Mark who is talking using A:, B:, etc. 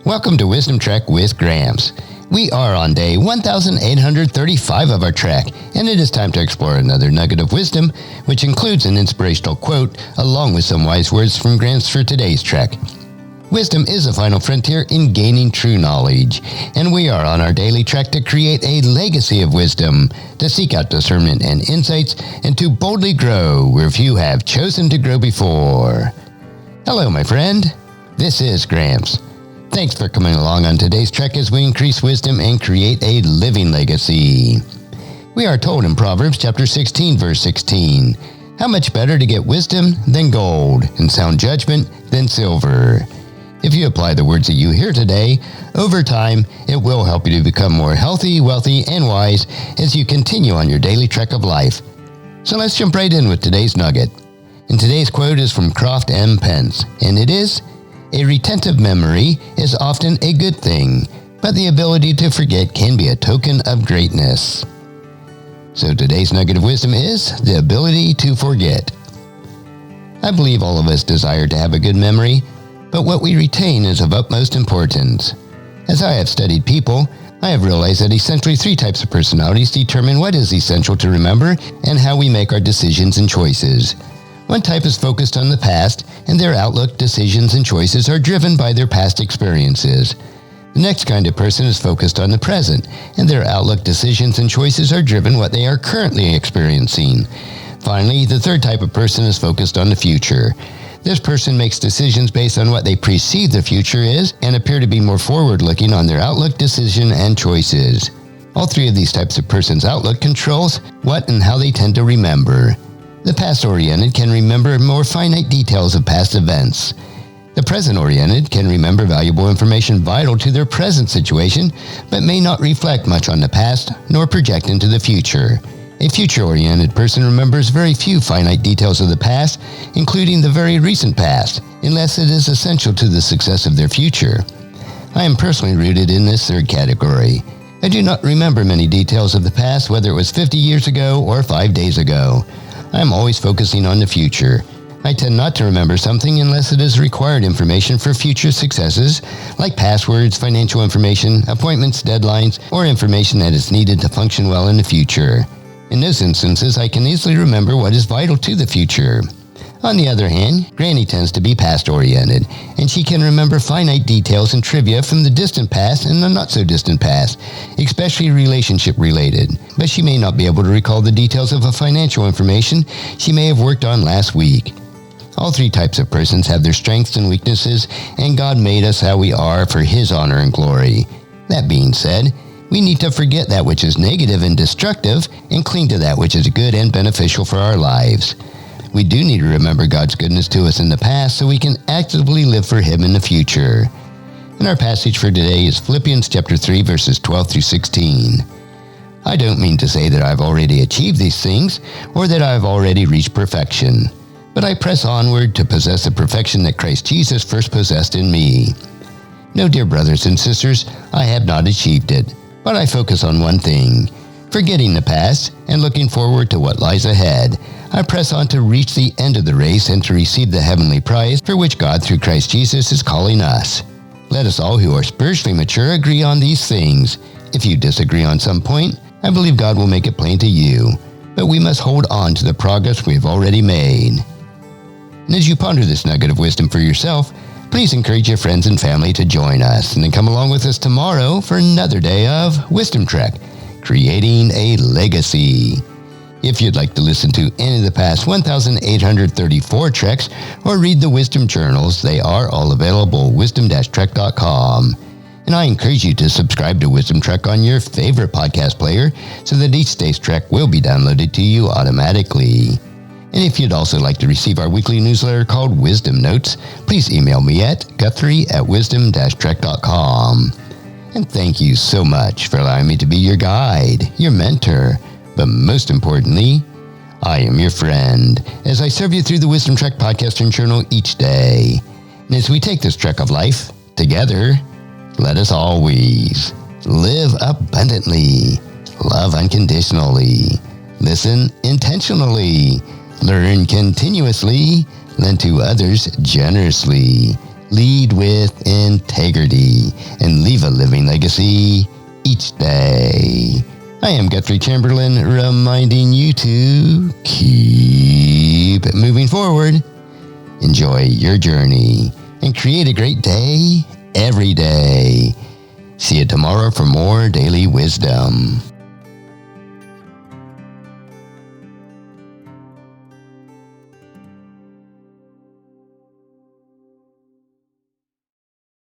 A: Welcome to Wisdom Trek with Gramps. We are on day 1835 of our trek, and it is time to explore another nugget of wisdom, which includes an inspirational quote, along with some wise words from Gramps for today's trek. Wisdom is the final frontier in gaining true knowledge, and we are on our daily trek to create a legacy of wisdom, to seek out discernment and insights, and to boldly grow where few have chosen to grow before. Hello, my friend. This is Gramps. Thanks for coming along on today's trek as we increase wisdom and create a living legacy. We are told in Proverbs chapter 16, verse 16, how much better to get wisdom than gold, and sound judgment than silver. If you apply the words that you hear today, over time, it will help you to become more healthy, wealthy, and wise as you continue on your daily trek of life. So let's jump right in with today's nugget. And today's quote is from Croft M. Pence, and it is, "A retentive memory is often a good thing, but the ability to forget can be a token of greatness." So today's nugget of wisdom is the ability to forget. I believe all of us desire to have a good memory, but what we retain is of utmost importance. As I have studied people, I have realized that essentially three types of personalities determine what is essential to remember and how we make our decisions and choices. One type is focused on the past, and their outlook, decisions, and choices are driven by their past experiences. The next kind of person is focused on the present, and their outlook, decisions, and choices are driven what they are currently experiencing. Finally, the third type of person is focused on the future. This person makes decisions based on what they perceive the future is and appear to be more forward-looking on their outlook, decision, and choices. All three of these types of person's outlook controls what and how they tend to remember. The past-oriented can remember more finite details of past events. The present-oriented can remember valuable information vital to their present situation, but may not reflect much on the past nor project into the future. A future-oriented person remembers very few finite details of the past, including the very recent past, unless it is essential to the success of their future. I am personally rooted in this third category. I do not remember many details of the past, whether it was 50 years ago or 5 days ago. I am always focusing on the future. I tend not to remember something unless it is required information for future successes, like passwords, financial information, appointments, deadlines, or information that is needed to function well in the future. In those instances, I can easily remember what is vital to the future. On the other hand, Granny tends to be past-oriented, and she can remember finite details and trivia from the distant past and the not-so-distant past, especially relationship-related. But she may not be able to recall the details of a financial information she may have worked on last week. All three types of persons have their strengths and weaknesses, and God made us how we are for His honor and glory. That being said, we need to forget that which is negative and destructive and cling to that which is good and beneficial for our lives. We do need to remember God's goodness to us in the past so we can actively live for Him in the future. And our passage for today is Philippians chapter 3, verses 12 through 16. I don't mean to say that I've already achieved these things or that I've already reached perfection, but I press onward to possess the perfection that Christ Jesus first possessed in me. No, dear brothers and sisters, I have not achieved it, but I focus on one thing, forgetting the past and looking forward to what lies ahead. I press on to reach the end of the race and to receive the heavenly prize for which God through Christ Jesus is calling us. Let us all who are spiritually mature agree on these things. If you disagree on some point, I believe God will make it plain to you, but we must hold on to the progress we have already made. And as you ponder this nugget of wisdom for yourself, please encourage your friends and family to join us, and then come along with us tomorrow for another day of Wisdom Trek, creating a legacy. If you'd like to listen to any of the past 1,834 treks or read the Wisdom Journals, they are all available at wisdom-trek.com. And I encourage you to subscribe to Wisdom Trek on your favorite podcast player so that each day's trek will be downloaded to you automatically. And if you'd also like to receive our weekly newsletter called Wisdom Notes, please email me at guthrie@wisdom-trek.com. And thank you so much for allowing me to be your guide, your mentor, but most importantly, I am your friend as I serve you through the Wisdom Trek podcast and journal each day. And as we take this trek of life together, let us always live abundantly, love unconditionally, listen intentionally, learn continuously, lend to others generously, lead with integrity, and leave a living legacy each day. I am Guthrie Chamberlain, reminding you to keep moving forward, enjoy your journey, and create a great day every day. See you tomorrow for more daily wisdom.